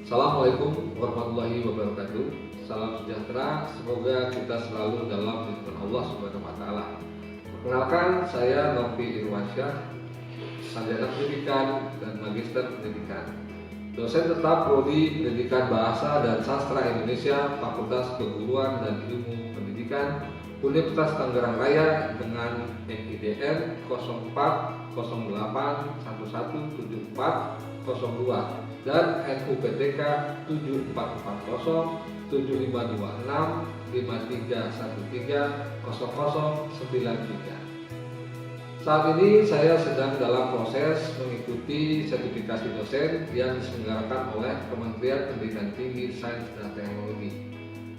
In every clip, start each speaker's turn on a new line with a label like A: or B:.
A: Assalamualaikum warahmatullahi wabarakatuh. Salam sejahtera, semoga kita selalu dalam lindungan Allah Subhanahu wa taala. Perkenalkan, saya Novi Irwansyah, sarjana pendidikan dan magister pendidikan. Dosen tetap Prodi Pendidikan Bahasa dan Sastra Indonesia, Fakultas Keguruan dan Ilmu Pendidikan, Universitas Tangerang Raya dengan NIDN 0408117402 dan NUPTK 74467531300093. Saat ini saya sedang dalam proses mengikuti sertifikasi dosen yang diselenggarakan oleh Kementerian Pendidikan Tinggi, Sains dan Teknologi.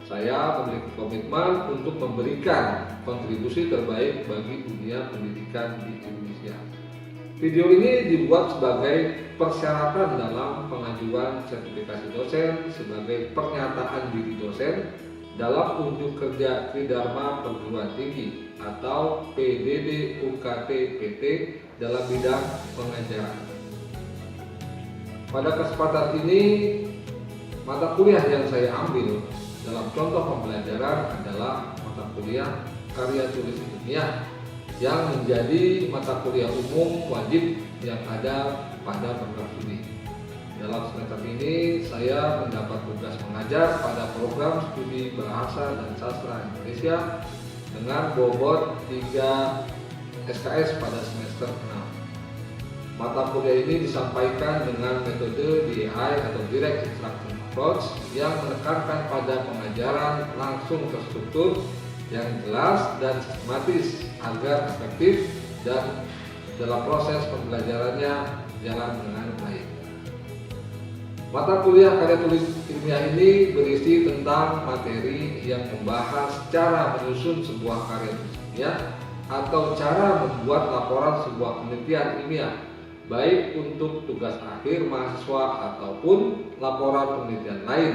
A: Saya memiliki komitmen untuk memberikan kontribusi terbaik bagi dunia pendidikan di Indonesia. Video ini dibuat sebagai persyaratan dalam pengajuan sertifikasi dosen sebagai pernyataan diri dosen dalam unjuk kerja Tridharma Perguruan Tinggi atau PDD UKT PT dalam bidang pengajaran. Pada kesempatan ini, mata kuliah yang saya ambil dalam contoh pembelajaran adalah mata kuliah karya tulis ilmiah yang menjadi mata kuliah umum wajib yang ada pada program studi. Dalam semester ini saya mendapat tugas mengajar pada program studi Bahasa dan Sastra Indonesia dengan bobot 3 SKS pada semester 6. Mata kuliah ini disampaikan dengan metode DI atau Direct Instruction Approach yang menekankan pada pengajaran langsung terstruktur yang jelas dan sistematis agar efektif dan dalam proses pembelajarannya jalan dengan baik. Mata kuliah karya tulis ilmiah ini berisi tentang materi yang membahas cara menyusun sebuah karya tulis ilmiah atau cara membuat laporan sebuah penelitian ilmiah, baik untuk tugas akhir mahasiswa ataupun laporan penelitian lain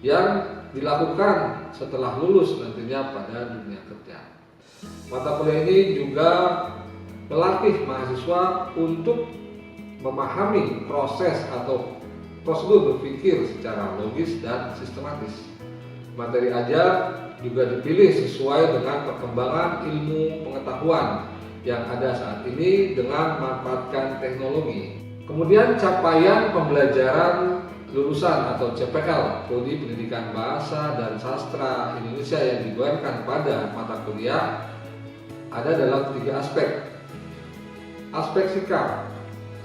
A: yang dilakukan setelah lulus nantinya pada dunia kerja. Mata kuliah ini juga melatih mahasiswa untuk memahami proses atau prosedur berpikir secara logis dan sistematis. Materi ajar juga dipilih sesuai dengan perkembangan ilmu pengetahuan yang ada saat ini dengan memanfaatkan teknologi. Kemudian capaian pembelajaran lulusan atau CPL Prodi Pendidikan Bahasa dan Sastra Indonesia yang digoyangkan pada mata kuliah ada dalam 3 aspek. Aspek sikap.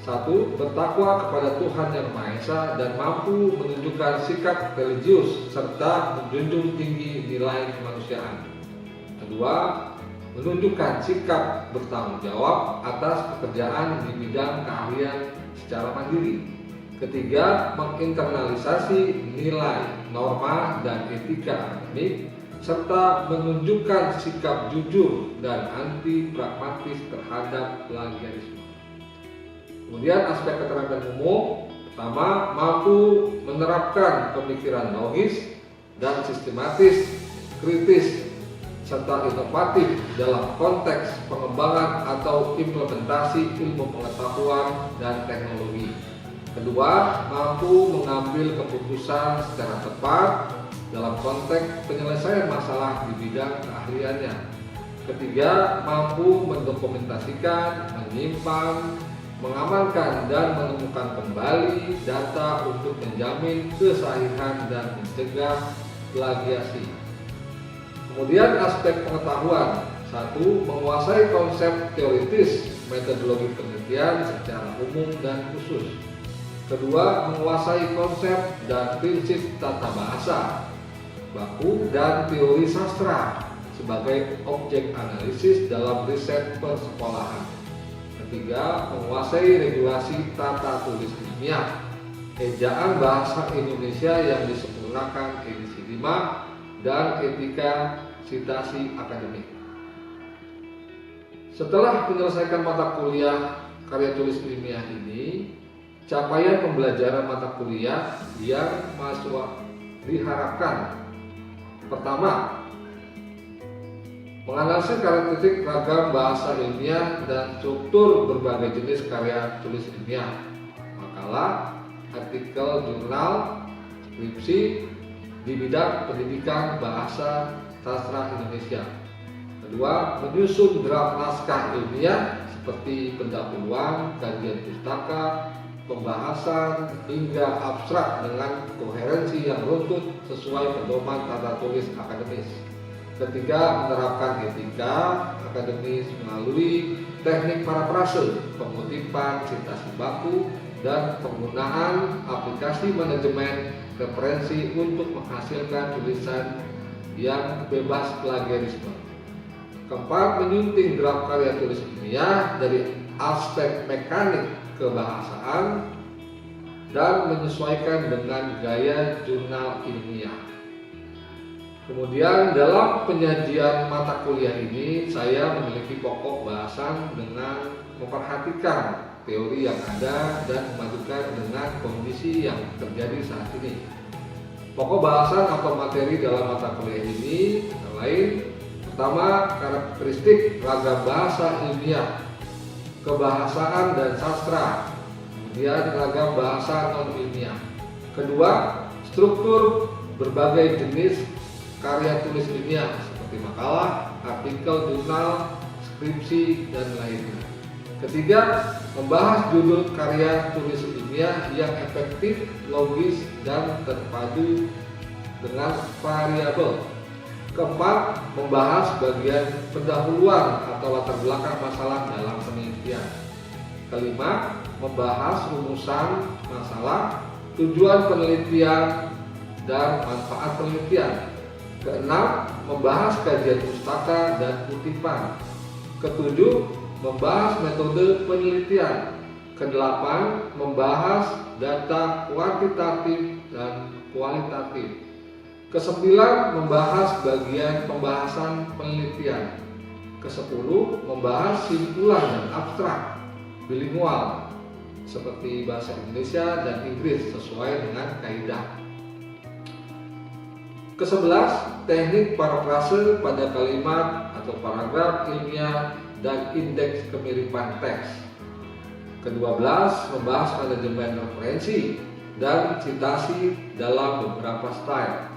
A: 1. Bertakwa kepada Tuhan Yang Maha Esa dan mampu menunjukkan sikap religius serta menjunjung tinggi nilai kemanusiaan. 2. Menunjukkan sikap bertanggung jawab atas pekerjaan di bidang keahlian secara mandiri. 3. Menginternalisasi nilai, norma, dan etika akademik serta menunjukkan sikap jujur dan anti pragmatis terhadap plagiarisme. Kemudian aspek keterampilan umum. Pertama, mampu menerapkan pemikiran logis dan sistematis, kritis, serta inovatif dalam konteks pengembangan atau implementasi ilmu pengetahuan dan teknologi. Kedua, mampu mengambil keputusan secara tepat dalam konteks penyelesaian masalah di bidang keahliannya. Ketiga, mampu mendokumentasikan, menyimpan, mengamankan dan menemukan kembali data untuk menjamin kesahihan dan mencegah plagiasi. Kemudian aspek pengetahuan. 1. Menguasai konsep teoritis metodologi penelitian secara umum dan khusus. Kedua, menguasai konsep dan prinsip tata bahasa, baku dan teori sastra sebagai objek analisis dalam riset persekolahan. Ketiga, menguasai regulasi tata tulis ilmiah, ejaan bahasa Indonesia yang disempurnakan edisi 5, dan etika sitasi akademik. Setelah menyelesaikan mata kuliah karya tulis ilmiah ini, capaian pembelajaran mata kuliah yang mahasiswa diharapkan. Pertama, menganalisis karakteristik ragam bahasa ilmiah dan struktur berbagai jenis karya tulis ilmiah, makalah, artikel jurnal, skripsi di bidang pendidikan bahasa sastra Indonesia. Kedua, menyusun draft naskah ilmiah seperti pendahuluan, kajian pustaka, pembahasan, hingga abstrak dengan koherensi yang runtut sesuai pedoman tata tulis akademis. Ketiga, menerapkan etika akademis melalui teknik parafrase, pengutipan sitasi baku, dan penggunaan aplikasi manajemen referensi untuk menghasilkan tulisan yang bebas plagiarisme. Keempat, menyunting draft karya tulis ilmiah dari aspek mekanik kebahasaan dan menyesuaikan dengan gaya jurnal ilmiah. Kemudian dalam penyajian mata kuliah ini saya memiliki pokok bahasan dengan memperhatikan teori yang ada dan memadukan dengan kondisi yang terjadi saat ini. Pokok bahasan atau materi dalam mata kuliah ini antara lain: pertama, karakteristik ragam bahasa ilmiah, kebahasaan dan sastra, kemudian ragam bahasa non ilmiah. Kedua, struktur berbagai jenis karya tulis ilmiah seperti makalah, artikel jurnal, skripsi, dan lainnya. Ketiga, membahas judul karya tulis ilmiah yang efektif, logis, dan terpadu dengan variabel. Keempat, membahas bagian pendahuluan atau latar belakang masalah dalam penelitian. Kelima, membahas rumusan masalah, tujuan penelitian, dan manfaat penelitian. Keenam, membahas kajian pustaka dan kutipan. Ketujuh, membahas metode penelitian. Kedelapan, membahas data kuantitatif dan kualitatif. Kesembilan, membahas bagian pembahasan penelitian. Kesepuluh, membahas simpulan dan abstrak bilingual seperti bahasa Indonesia dan Inggris sesuai dengan kaidah. Ke-11, teknik parafrase pada kalimat atau paragraf ilmiah dan indeks kemiripan teks. Ke-12, membahas manajemen referensi dan citasi dalam beberapa style.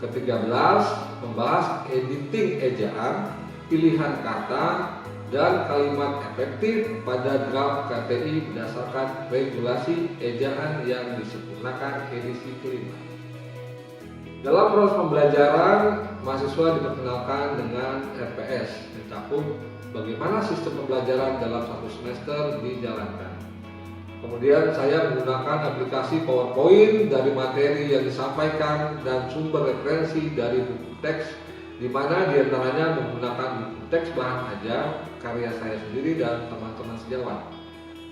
A: Ke-13, membahas editing ejaan, pilihan kata, dan kalimat efektif pada draft KTI berdasarkan regulasi ejaan yang disempurnakan edisi kelima. Dalam proses pembelajaran, mahasiswa diperkenalkan dengan RPS, mencakup bagaimana sistem pembelajaran dalam satu semester dijalankan. Kemudian saya menggunakan aplikasi PowerPoint dari materi yang disampaikan dan sumber referensi dari buku teks, di mana diantaranya menggunakan buku teks bahan ajar, karya saya sendiri dan teman-teman sejawat.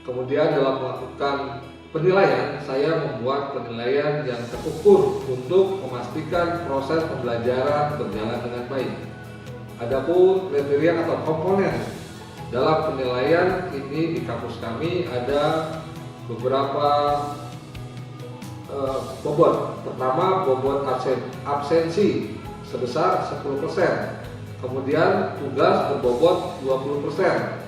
A: Kemudian dalam melakukan penilaian, saya membuat penilaian yang terukur untuk memastikan proses pembelajaran berjalan dengan baik. Adapun kriteria atau komponen dalam penilaian ini di kampus kami ada beberapa bobot. Pertama, bobot absensi sebesar 10%. Kemudian tugas berbobot 20%.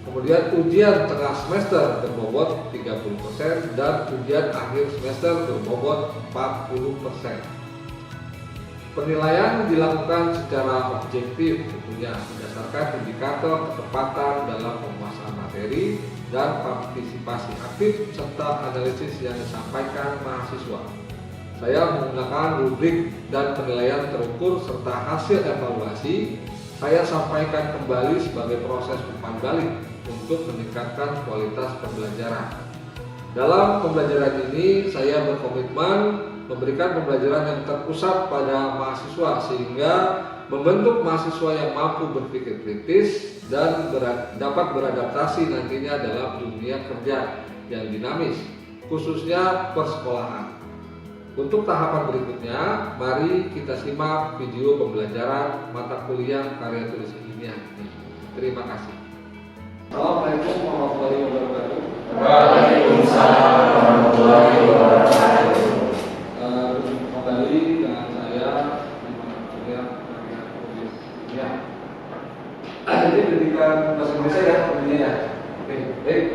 A: Kemudian ujian tengah semester berbobot 30% dan ujian akhir semester berbobot 40%. Penilaian dilakukan secara objektif tentunya berdasarkan indikator ketepatan dalam penguasaan materi dan partisipasi aktif serta analisis yang disampaikan mahasiswa. Saya menggunakan rubrik dan penilaian terukur serta hasil evaluasi saya sampaikan kembali sebagai proses umpan balik untuk meningkatkan kualitas pembelajaran. Dalam pembelajaran ini saya berkomitmen memberikan pembelajaran yang terpusat pada mahasiswa sehingga membentuk mahasiswa yang mampu berpikir kritis dan dapat beradaptasi nantinya dalam dunia kerja yang dinamis, khususnya persekolahan. Untuk tahapan berikutnya, mari kita simak video pembelajaran mata kuliah karya tulis ilmiah ini. Terima kasih. Assalamualaikum warahmatullahi wabarakatuh.
B: Waalaikumsalam warahmatullahi wabarakatuh.
A: Kembali dengan saya di mata kuliah karya tulis ilmiah. Jadi pendidikan bahasa Indonesia ya, pendidikannya ya. Oke, baik.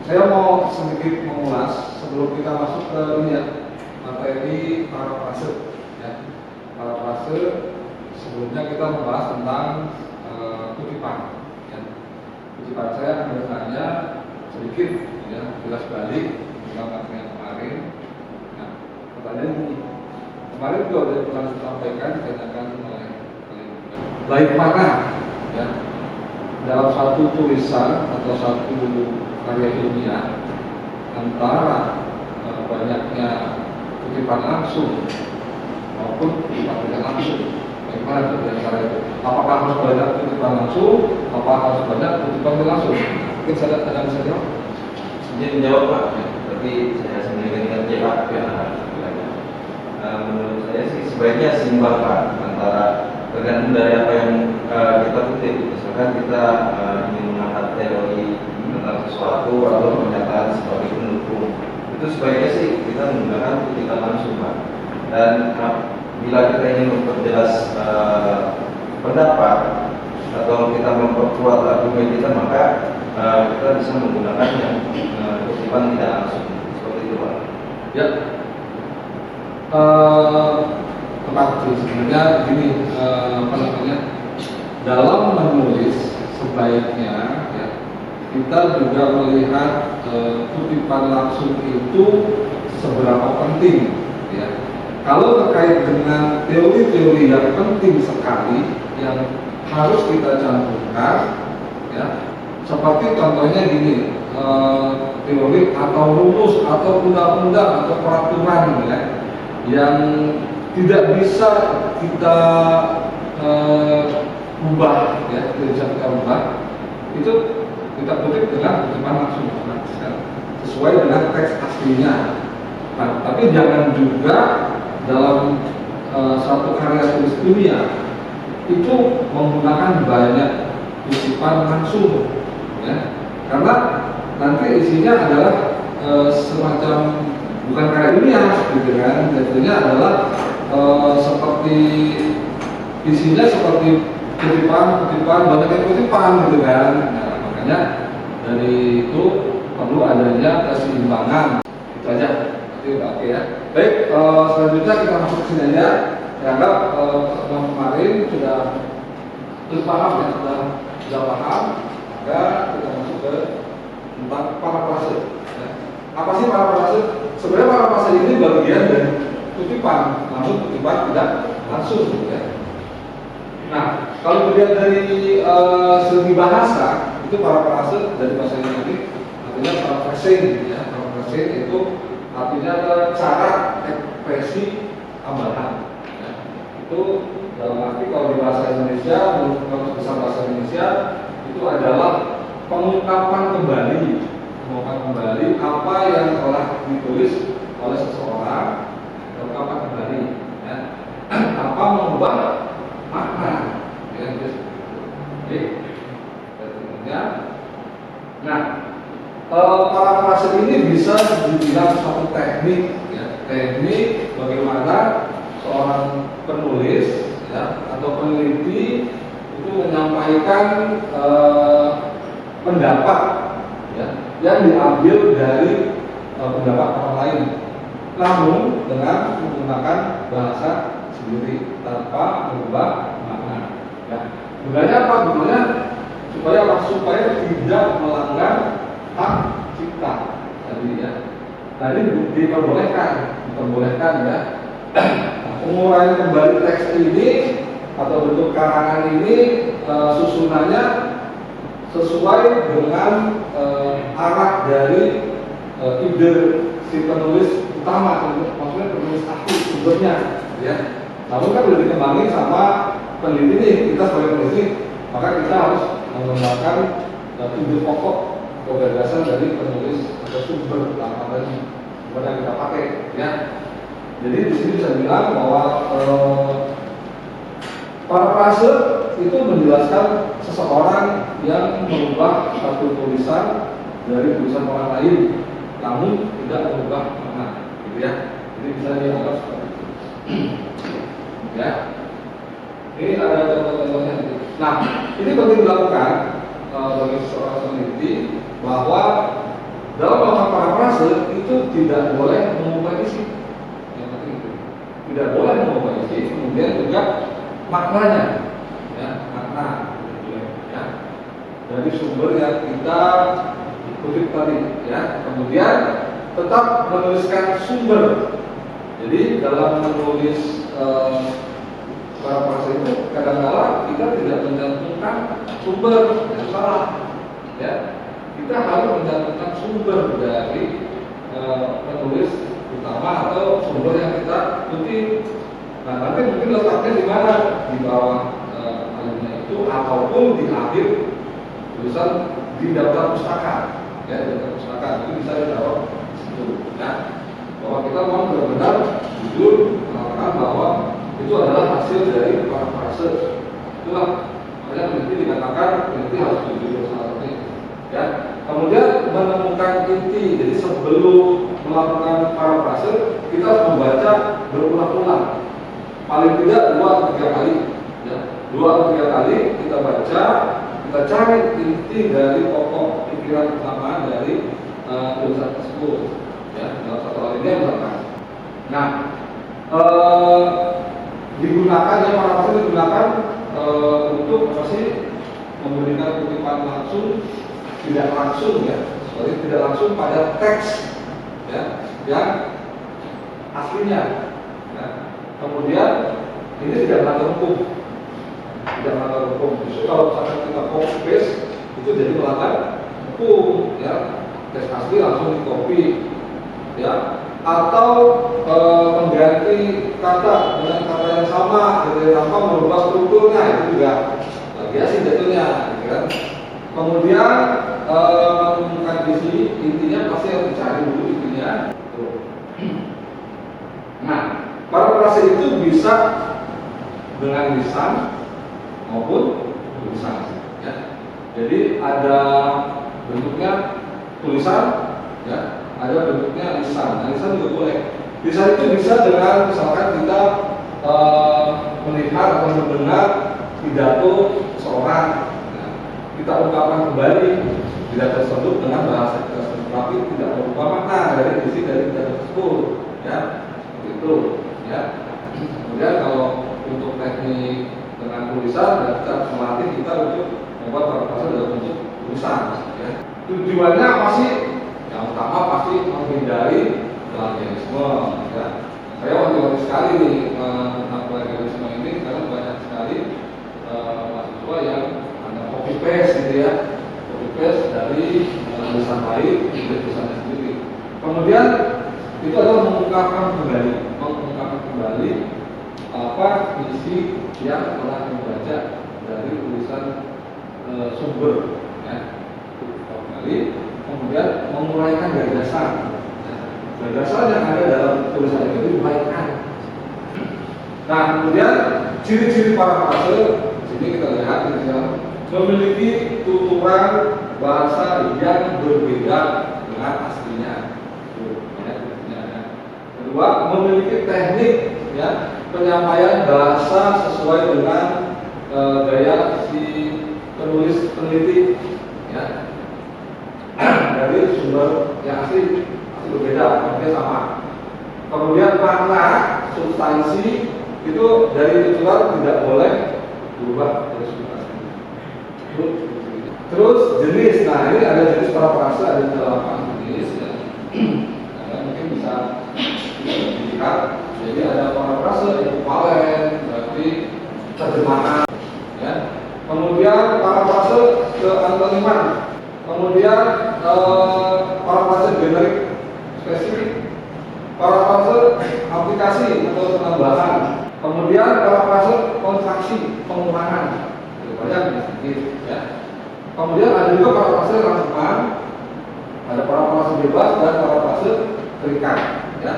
A: Saya mau sedikit mengulas sebelum kita masuk ke ini ya, materi parafrase. Ya. Parafrase sebelumnya kita membahas tentang kutipan. Ya. Kutipan saya akan bertanya sedikit, ya, jelas balik tentang materi yang kemarin. Nah, pertanyaan ini, kemarin juga sudah pernah disampaikan, ditanyakan oleh baik mana, ya, dalam satu tulisan atau satu karya ilmiah antara banyaknya kutipan langsung maupun kutipan tidak langsung. Bagaimana itu antara itu? Apakah harus banyak kutipan langsung? Apakah harus banyak kutipan tidak langsung? Mungkin saya ada bisa jawab.
C: Jadi menjawab Pak, tapi saya sendiri dengan jawab ya. Menurut saya sih sebaiknya seimbang Pak, antara tergantung dari apa yang kita kutip. Misalkan kita ingin mengangkat teori tentang sesuatu atau pernyataan sebagai pendukung, itu sebaiknya sih kita menggunakan kutipan langsung Pak. Dan bila kita ingin memperjelas pendapat atau kita memperkuat argumen kita, maka kita bisa menggunakan yang kutipan tidak langsung, seperti itu Pak.
A: Ya, tepat sih sebenarnya gini, apa namanya, dalam menulis sebaiknya ya, kita juga melihat kutipan langsung itu seberapa penting ya. Kalau terkait dengan teori-teori yang penting sekali yang harus kita cantumkan ya, seperti contohnya gini, teori atau rumus atau undang-undang atau peraturan ya, yang tidak bisa kita ubah ya, tidak bisa kita ubah, itu kita kutip dengan kutipan langsung sesuai dengan teks aslinya. Nah, tapi jangan juga dalam satu karya tulis ilmiah itu menggunakan banyak kutipan langsung ya, karena nanti isinya adalah semacam bukan karya ilmiah gitu kan, jadinya adalah seperti isinya seperti kutipan banyak kutipan gitu kan. Nah, makanya dari itu perlu adanya keseimbangan. Itu aja. Itu oke ya. Baik, selanjutnya kita masuk ke sini aja. Saya anggap kemarin sudah paham ya, sudah paham. Maka kita masuk ke tentang parafrase. Ya. Apa sih parafrase? Sebenarnya parafrase ini bagian dari kutipan, namun kutipan tidak langsung. Ya. Nah, kalau dilihat dari segi bahasa, itu parafrase dari bahasa Yunani artinya paraphrasing ya. Paraphrasing itu artinya cara ekspresi tambahan ya. Itu dalam arti kalau di bahasa Indonesia, menurut besar bahasa Indonesia itu adalah pengungkapan kembali apa yang telah ditulis oleh seseorang, pengungkapan kembali ya. Apa mengubah makna ya, oke. Nah, parafrase ini bisa dibilang suatu teknik ya, teknik bagaimana seorang penulis ya, atau peneliti itu menyampaikan pendapat ya, yang diambil dari pendapat orang lain, namun dengan menggunakan bahasa sendiri tanpa mengubah makna. Ya. Gunanya apa? Gunanya supaya tidak melanggar hak cipta tadi ya. Nah, ini diperbolehkan ya. Penguraian kembali teks ini atau bentuk karangan ini susunannya sesuai dengan arah dari ide si penulis utama, maksudnya penulis asli sumbernya ya. Namun kan sudah dikembangin sama peneliti nih, kita sebagai peneliti, maka kita harus menggunakan ide pokok atau gagasan dari penulis atau sumber utama tadi yang kita pakai ya. Jadi di sini bisa bilang bahwa parafrase itu menjelaskan seseorang yang merubah satu tulisan dari tulisan orang lain, namun tidak merubah makna, gitu ya. Jadi bisa dianggap seperti itu. Ya, ini ada contoh-contohnya. Nah, ini penting dilakukan bagi seorang peneliti bahwa dalam melakukan parafrase itu tidak boleh mengubah isi. Yang penting itu. Tidak boleh mengubah isi, kemudian juga maknanya, ya, makna, ya, dari sumber yang kita kutip tadi, ya. Kemudian tetap menuliskan sumber. Jadi dalam menulis parafrase itu kadang-kala kita tidak mencantumkan sumber, yang salah, ya. Kita harus mencantumkan sumber dari penulis utama atau sumber yang kita kutip. Nah, nanti mungkin letaknya di mana, di bawah alimnya itu ataupun di akhir tulisan di daftar pustaka, ya, di daftar pustaka itu bisa ditaruh di situ, ya. Bahwa kita mau benar-benar jujur mengatakan bahwa itu adalah hasil dari parafrase. Itulah makanya peneliti dikatakan peneliti harus jujur salah satunya, ya. Kemudian menemukan inti. Jadi sebelum melakukan parafrase kita harus membaca berulang-ulang, paling tidak 2 atau 3 kali, ya. 2 atau 3 kali kita baca, kita cari inti dari pokok pikiran utama dari tulisan tersebut, ya, dalam satu alinea misalkan. Nah, digunakan, ya, parafrase digunakan untuk apa sih, memberikan kutipan langsung, tidak langsung, ya, seperti tidak langsung pada teks, ya, yang aslinya, ya. Kemudian ini tidak melanggar hukum, tidak melanggar hukum. Justru kalau misalkan kita copy paste itu jadi melanggar hukum, ya. Teks asli langsung di copy, ya, atau mengganti kata dengan kata yang sama, jadi tanpa merubah strukturnya, itu juga biasa jatuhnya, gitu kan. Kemudian menemukan isi, intinya pasti harus dicari dulu intinya. Nah, parafrase itu bisa dengan lisan maupun tulisan, ya. Jadi ada bentuknya tulisan, ya, ada bentuknya lisan. Nah, lisan juga boleh. Lisan itu bisa dengan misalkan kita melihat atau mendengar pidato seorang, ya, kita ungkapkan kembali pidato tersebut dengan bahasa kita sendiri, tapi tidak merubah makna dari isi dari pidato tersebut, ya, seperti itu, ya. Kemudian kalau untuk teknik dengan tulisan, ya, kita harus melatih kita untuk membuat parafrase dalam bentuk tulisan, ya. Tujuannya apa sih? Yang utama pasti menghindari plagiarisme, ya. Saya wanti-wanti sekali nih tentang plagiarisme ini karena banyak sekali mahasiswa yang ada copy paste, gitu ya, copy paste dari tulisan lain ke tulisannya sendiri. Kemudian itu adalah mengungkapkan kembali apa isi yang telah dibaca dari tulisan sumber, ya. Kembali, kemudian menguraikan gagasan. Gagasan yang ada dalam tulisan itu diuraikan. Nah, kemudian ciri-ciri parafrase sini kita lihat, ya, memiliki tuturan bahasa yang berbeda dengan aslinya. Kedua, memiliki teknik, ya, penyampaian bahasa sesuai dengan gaya si penulis peneliti, ya. Dari sumber yang asli berbeda, artinya sama. Kemudian makna, substansi itu dari tuturan tidak boleh berubah dari substansi. Terus jenis, nah ini ada jenis parafrase, ada 8 jenis, ya. Nah, mungkin bisa dilihat. Jadi ada parafrase ekvivalen, berarti terjemahan, ya. Kemudian parafrase keantoniman. Kemudian parafrase generik spesifik, parafrase aplikasi atau penambahan. Kemudian parafrase kontraksi, pengurangan. Banyak sedikit, ya. Kemudian ada juga parafrase rangkuman, ada parafrase bebas dan parafrase terikat, ya.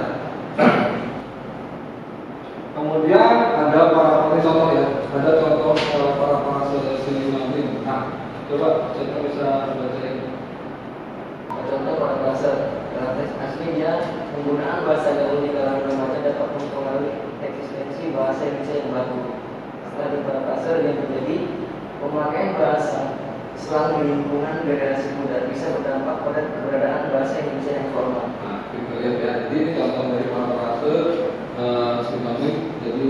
A: Kemudian ada parafrase contoh, ya. Ada contoh parafrase sinonimin. Nah, coba kita bisa bacain.
B: Contoh parafrase, dalam teks aslinya penggunaan bahasa gaul di dalam remaja dapat mempengaruhi eksistensi bahasa Indonesia yang baru. Setelah diparafrase yang terjadi pemakaian bahasa selang di lingkungan generasi muda bisa berdampak pada keberadaan bahasa Indonesia yang formal.
A: Nah, kita lihat ya. Jadi ini contoh dari parafrase sinonim. Jadi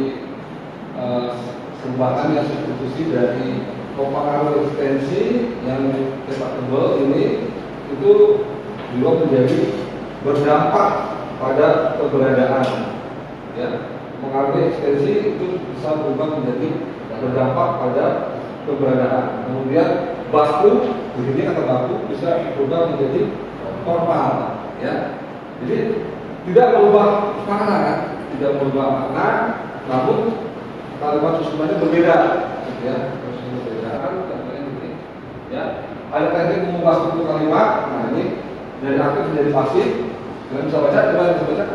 A: perubahan yang substitusi dari pengaruh ekstensi yang debatable ini itu juga menjadi berdampak pada keberadaan. Ya, pengaruh ekstensi itu bisa berubah menjadi berdampak pada keberadaan. Kemudian baku, di sini kata baku bisa berubah menjadi formal. Ya, jadi tidak merubah makna, kan? Tidak merubah makna, namun kalimat susunannya berbeda, ya, berbeda kan contohnya ini, ya, ada teknik mengubah struktur kalimat. Nah ini dari aktif menjadi pasif. Kalian bisa baca, coba bisa baca.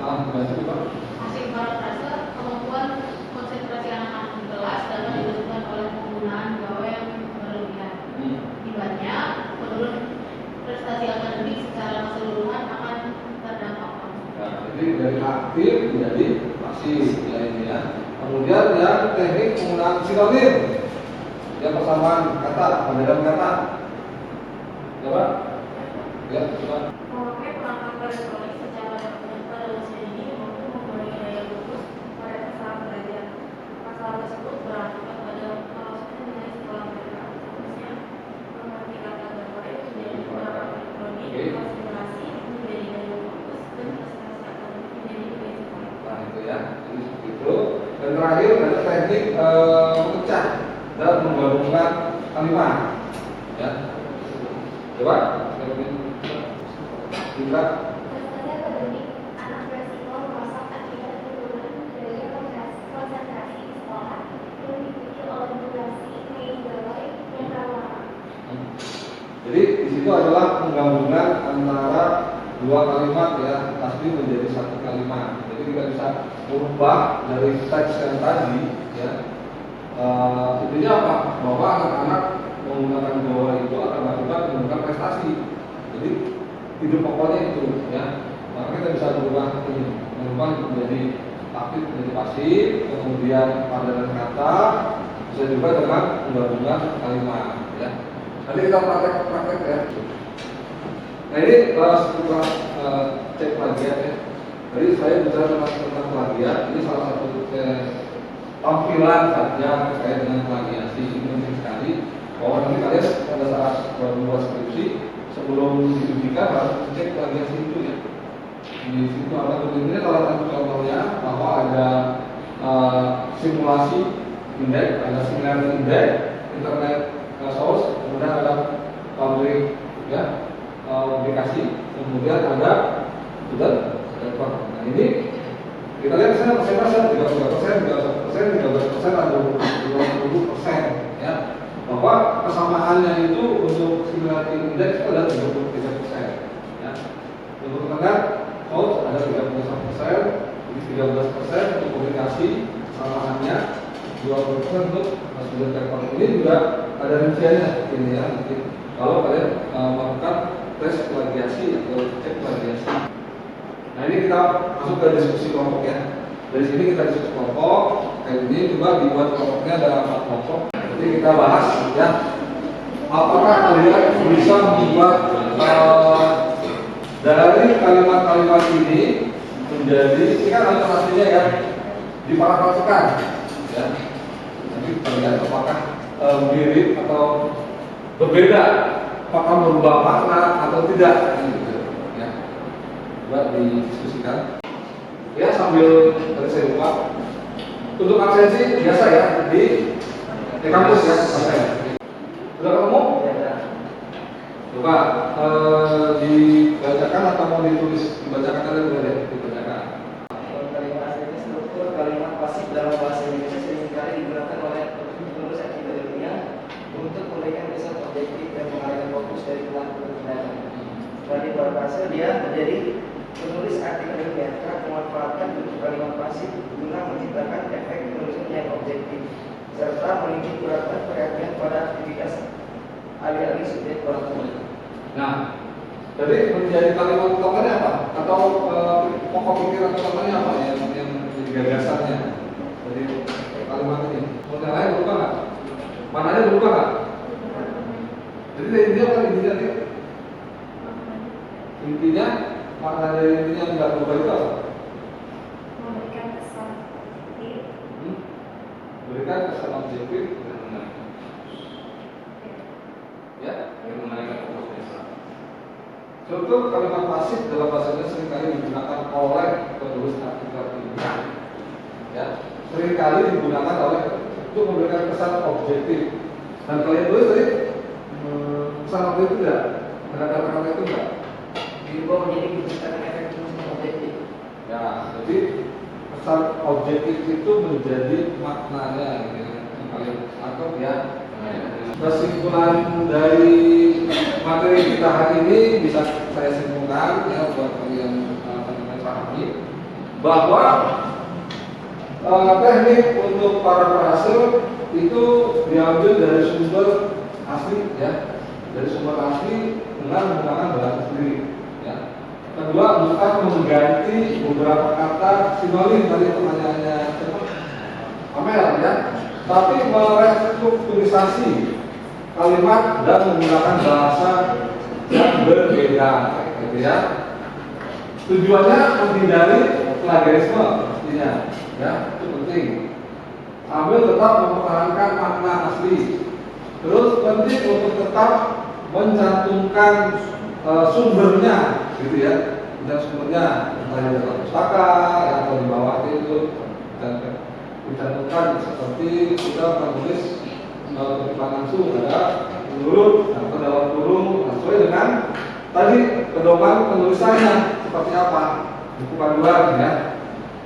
A: Baca coba.
D: Masih parafrase, kemampuan konsentrasi anak-anak di kelas dapat ditentukan oleh penggunaan gawe yang berlebihan. Akibatnya, menurut prestasi akademik secara keseluruhan akan terdampak.
A: Nah, jadi dari aktif menjadi pasif, ya ini ya. Kemudian yang teknik penggunaan sinonim, yang persamaan kata, perbedaan kata. Coba, ya coba.
D: Memakai perangkat elektronik secara dapat pada usia dini mampu mengurangi daya fokus pada kesalahan belajar. Masalah tersebut berakibat pada kemasukan nilai sekolah mereka, khususnya mengerti kata berbagai menjadi perangkat elektronik, konsentrasi menjadi daya fokus, dan prestasi akademik menjadi nilai sekolah.
A: Nah itu ya, jadi seperti itu. Dan terakhir ada teknik memecah dan menggabungkan kalimat. Ya, coba. Kita
E: Prestasi akademik anak beresiko merosot akibat penurunan daya konsentrasi di sekolah yang dipicu oleh durasi main gawai yang terlalu lama.
A: Jadi di situ adalah penggabungan antara dua kalimat ya, asli menjadi satu kalimat. Jadi kita bisa merubah dari teks yang tadi ya. Intinya apa? Bahwa anak-anak menggunakan Jawa itu akan berakibat menggunakan prestasi. Jadi hidup pokoknya itu ya. Maka kita bisa berubah ini, merubah menjadi aktif menjadi pasif, kemudian padanan kata, bisa juga dengan penggabungan kalimat ya. Nanti kita praktek ya. Nah ini setelah cek plagiat ya. Jadi saya bicara tentang plagiat. Ini salah satu tampilan saja terkait dengan plagiasi. Ini penting sekali bahwa nanti kalian pada saat membuat skripsi sebelum diujikan harus cek plagiasi itu ya. Di situ ada begini salah satu contohnya bahwa ada simulasi indeks, ada similarity index, internet source, kemudian ada public ya, publikasi, kemudian ada student. Nah ini kita lihat misalnya persentase 33%, 13%, atau 20% ya, bahwa kesamaannya itu untuk similarity index itu ada 33% ya. Untuk internet source ada 31%, jadi 13% untuk publikasi, kesamaannya 20% untuk student paper. Ini juga ada rinciannya seperti ini ya, nanti kalau kalian melakukan tes plagiasi atau cek plagiasi. Nah ini kita masuk ke diskusi kelompok ya. Dari sini kita diskusi kelompok. Kayak ini coba dibuat kelompoknya ada 4 kelompok. Jadi kita bahas ya, apakah kalian bisa membuat dari kalimat-kalimat ini menjadi, ini kan alternatifnya ya, diparafrasekan ya. Jadi terlihat apakah mirip atau berbeda, apakah merubah makna atau tidak gitu ya. Coba didiskusikan ya sambil tadi saya lupa. Untuk absensi biasa ya di kampus ya. Sudah ketemu?
B: Ya,
A: Coba dibacakan atau mau ditulis? Dibacakan aja boleh deh, dibacakan.
B: kalimat asli struktur kalimat pasif dalam bahasa Indonesia seringkali digunakan oleh penulis akademia untuk memberikan kesan objektif dan mengalihkan fokus dari pelaku tindakan. Setelah diparafrase, dia menjadi penulis akademia kerap memanfaatkan bentuk kalimat pasif guna menciptakan efek penulisan yang objektif serta menitik beratkan perhatian pada aktivitas alih-alih subjek pelaku.
A: Nah, jadi menjadi kalimat utamanya apa? Atau pokok pikiran utamanya apa yang jadi gagasannya dari kalimat ini? Mau yang lain lupa nggak? Intinya makna dari intinya nggak berubah itu apa?
D: Memberikan kesan
A: Berikan kesan objektif ya,
C: yang menaikkan fokus desa.
A: contoh kalimat pasif dalam bahasa Indonesia seringkali digunakan oleh penulis artikel ini ya, seringkali digunakan oleh untuk memberikan kesan objektif. Dan kalian tulis tadi kesan objektif tidak? Ada kata-kata itu enggak?
B: Diubah menjadi keputusan efektif objektif.
A: Ya, jadi kesan objektif itu menjadi maknanya gitu ya. Yang kalian anggap ya. Kesimpulan dari materi kita hari ini bisa saya simpulkan ya buat kalian pahami bahwa teknik untuk para penghasil itu diambil dari sumber asli ya, dari sumber asli dengan menggunakan bahasa sendiri ya. Kedua, bukan mengganti beberapa kata sinonim tadi pertanyaannya Amel ya, tapi merestrukturisasi kalimat dan menggunakan bahasa yang berbeda gitu ya. Tujuannya menghindari plagiarisme pastinya ya, itu penting. Sambil tetap mempertahankan makna asli. Terus penting untuk tetap mencantumkan sumbernya gitu ya, dan sumbernya entah di dalam pustaka atau di bawah itu dan dicantumkan seperti kita menulis kutipan langsung ada menurut atau dalam kurung sesuai dengan tadi pedoman penulisannya seperti apa, buku panduan ya.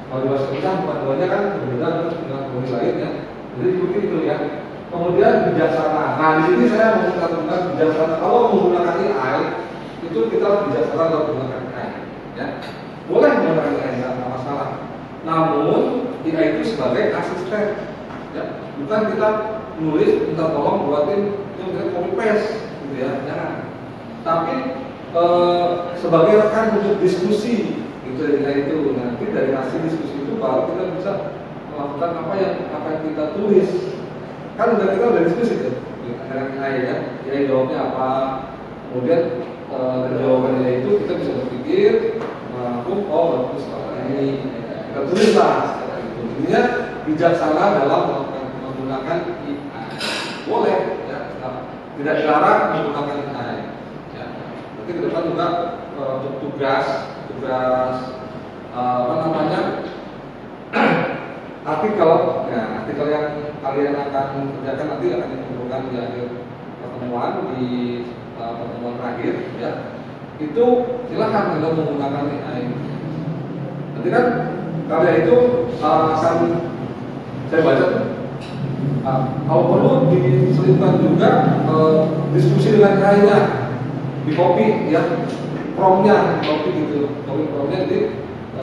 A: Kalau di bahasa Indonesia buku panduannya kan berbeda dengan penulis lain ya, jadi begitu ya. Kemudian bijaksana. Nah di sini saya mau mencantumkan bijaksana. Kalau menggunakan AI itu kita bijaksana dalam menggunakan AI ya. Boleh menggunakan AI tidak masalah. Namun AI itu sebagai asisten ya, bukan kita nulis minta tolong buatin itu copy paste gitu ya, jangan. Tapi sebagai rekan untuk diskusi gitu ya, itu nanti dari hasil diskusi itu baru kita bisa melakukan apa yang kita tulis. Kan kita udah diskusi tuh dengan AI ya, AI jawabnya apa, kemudian dari jawabannya itu kita bisa berpikir, oh bagus ini kita tulis lah. Intinya bijaksana dalam menggunakan AI. Boleh ya, tidak dilarang menggunakan AI ya. Nanti ke depan juga untuk tugas apa namanya artikel ya, artikel yang kalian akan kerjakan nanti akan dikumpulkan di akhir pertemuan di pertemuan terakhir ya. Itu silakan kalau menggunakan AI. Nanti kan karya itu akan saya baca kalau perlu diselipkan juga diskusi dengan AI-nya, di copy ya, promnya di copy gitu, copy promnya. Jadi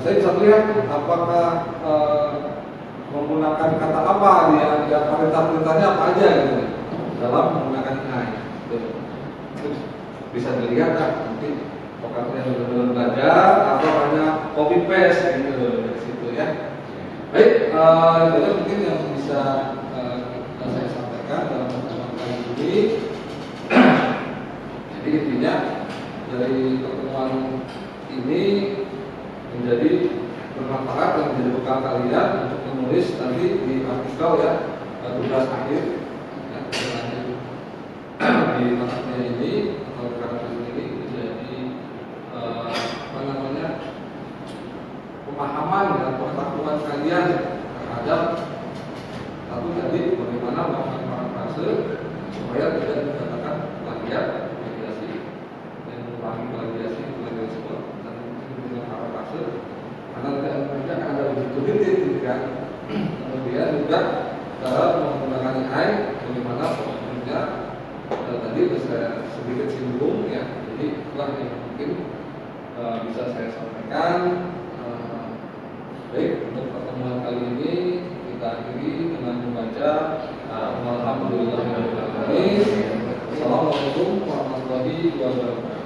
A: saya bisa lihat apakah menggunakan kata apa dia perintah-perintahnya apa aja gitu dalam menggunakan AI. Itu bisa dilihat kan nanti apakah yang benar-benar belajar atau hanya copy paste gitu dari situ ya. Baik, itu mungkin yang bisa saya sampaikan dalam pertemuan kali ini. Jadi intinya dari pertemuan ini menjadi bermanfaat dan menjadi bekal kalian untuk menulis nanti di artikel ya, tugas akhir ya, di matanya ini atau karakter ini menjadi apa namanya pemahaman dan pengetahuan kalian terhadap satu tadi bagaimana melakukan parafrase supaya tidak dikatakan plagiat, plagiasi dan mengulangi plagiasi sebuah dan dengan parafrase karena nanti akan ada uji gitu kan. Kemudian juga cara menggunakan AI bagaimana prosesnya tadi saya sedikit singgung ya. Jadi itulah yang mungkin bisa saya sampaikan. Baik, untuk pertemuan kali ini kita akhiri dengan membaca alhamdulillahirabbil alamin. Assalamualaikum warahmatullahi wabarakatuh.